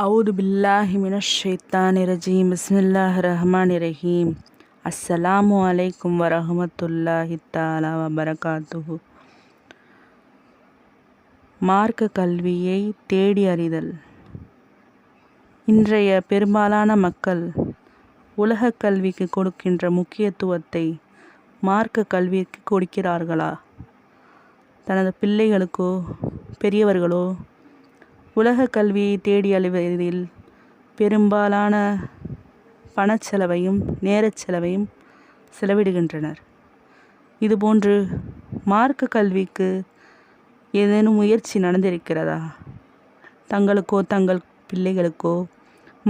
அவுது பில்லாஹி மினஷ் ஷைத்தானிர் ரஜீம். பிஸ்மில்லாஹிர் ரஹ்மானிர் ரஹீம். அஸ்ஸலாமு அலைக்கும் வரஹ்மத்துல்லாஹி தஆலா வபரகாத்துஹு. மார்க்க கல்வியை தேடி அறிதல். இன்றைய பெரும்பாலான மக்கள் உலக கல்விக்கு கொடுக்கின்ற முக்கியத்துவத்தை மார்க்க கல்விக்கு கொடுக்கிறார்களா? தனது பிள்ளைகளுக்கோ பெரியவர்களோ உலக கல்வியை தேடி அழிவதில் பெரும்பாலான பணச்செலவையும் நேரச் செலவையும் செலவிடுகின்றனர். இதுபோன்று மார்க்க கல்விக்கு ஏதேனும் முயற்சி நடந்திருக்கிறதா? தங்களுக்கோ தங்கள் பிள்ளைகளுக்கோ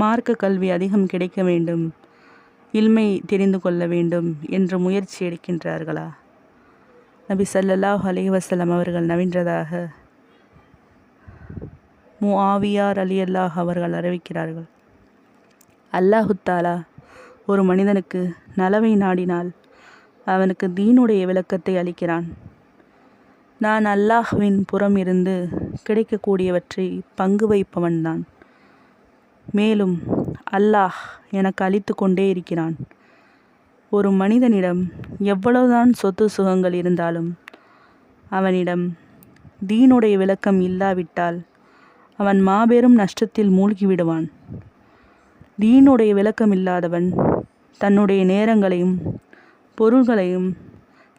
மார்க்க கல்வி அதிகம் கிடைக்க வேண்டும், இல்மை தெரிந்து கொள்ள வேண்டும் என்ற முயற்சி எடுக்கின்றார்களா? நபி ஸல்லல்லாஹு அலைஹி வஸல்லம் அவர்கள் நவின்றதாக முஆவியா ரலியல்லாஹு அவர்கள் அறிவிக்கிறார்கள். அல்லாஹு தஆலா ஒரு மனிதனுக்கு நலவை நாடினால் அவனுக்கு தீனுடைய விளக்கத்தை அளிக்கிறான். நான் அல்லாஹ்வின் புறம் இருந்து கிடைக்கக்கூடியவற்றை பங்கு வைப்பவன்தான். மேலும் அல்லாஹ் எனக்கு அளித்து கொண்டே இருக்கிறான். ஒரு மனிதனிடம் எவ்வளவுதான் சொத்து சுகங்கள் இருந்தாலும் அவனிடம் தீனுடைய விளக்கம் இல்லாவிட்டால் அவன் மாபெரும் நஷ்டத்தில் மூழ்கிவிடுவான். தீனுடைய விளக்கம் இல்லாதவன் தன்னுடைய நேரங்களையும் பொருள்களையும்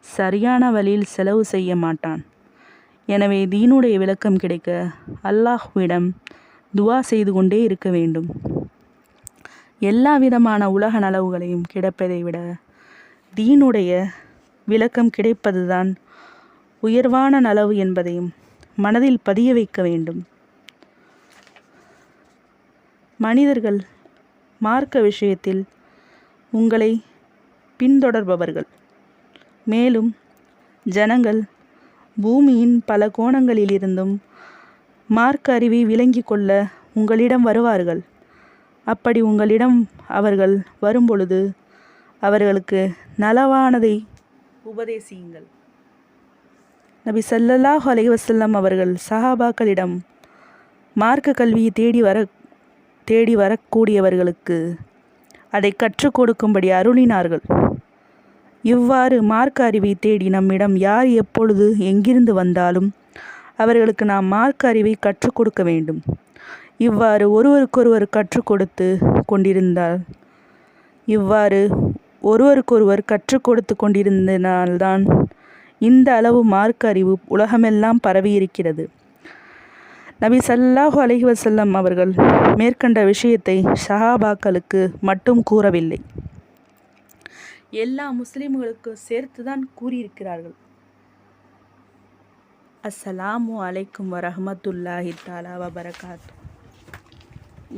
சரியான வழியில் செலவு செய்ய மாட்டான். எனவே தீனுடைய விளக்கம் கிடைக்க அல்லாஹ்விடம் துஆ செய்து கொண்டே இருக்க வேண்டும். எல்லா விதமான உலக நலவுகளையும் கிடைப்பதை விட தீனுடைய விளக்கம் கிடைப்பதுதான் உயர்வான நலவு என்பதையும் மனதில் பதிய வைக்க வேண்டும். மனிதர்கள் மார்க்க விஷயத்தில் உங்களை பின்தொடர்பவர்கள். மேலும் ஜனங்கள் பூமியின் பல கோணங்களிலிருந்தும் மார்க்க அறிவை விளங்கி கொள்ள உங்களிடம் வருவார்கள். அப்படி உங்களிடம் அவர்கள் வரும்பொழுது அவர்களுக்கு நலவானதை உபதேசியுங்கள். நபி ஸல்லல்லாஹு அலைஹி வஸல்லம் அவர்கள் சஹாபாக்களிடம் மார்க்க கல்வியை தேடி வரக்கூடியவர்களுக்கு அதை கற்றுக் கொடுக்கும்படி அருளினார்கள். இவ்வாறு மார்க்க அறிவை தேடி நம்மிடம் யார் எப்பொழுது எங்கிருந்து வந்தாலும் அவர்களுக்கு நாம் மார்க்க அறிவை கற்றுக் கொடுக்க வேண்டும். இவ்வாறு ஒருவருக்கொருவர் கற்றுக் கொடுத்து கொண்டிருந்தனால்தான் இந்த அளவு மார்க்க அறிவு உலகமெல்லாம் பரவியிருக்கிறது. நபி ஸல்லல்லாஹு அலைஹி வஸல்லம் அவர்கள் மேற்கண்ட விஷயத்தை சஹாபாக்களுக்கு மட்டும் கூறவில்லை, எல்லா முஸ்லிம்களுக்கு சேர்த்துதான் கூறியிருக்கிறார்கள். அஸ்ஸலாமு அலைக்கும் வரஹ்மத்துல்லாஹி தஆலா வபரகாத்து.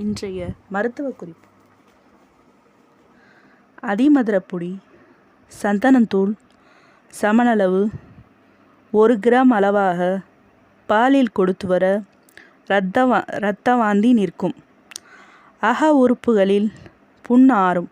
இன்றைய மருத்துவ குறிப்பு. அதிமதுரப்பொடி, சந்தனத்தூள் சமனளவு 1 கிராம் அளவாக பாலில் கொடுத்து வர இரத்த வாந்தி நிற்கும். அக உறுப்புகளில் புண் ஆறும்.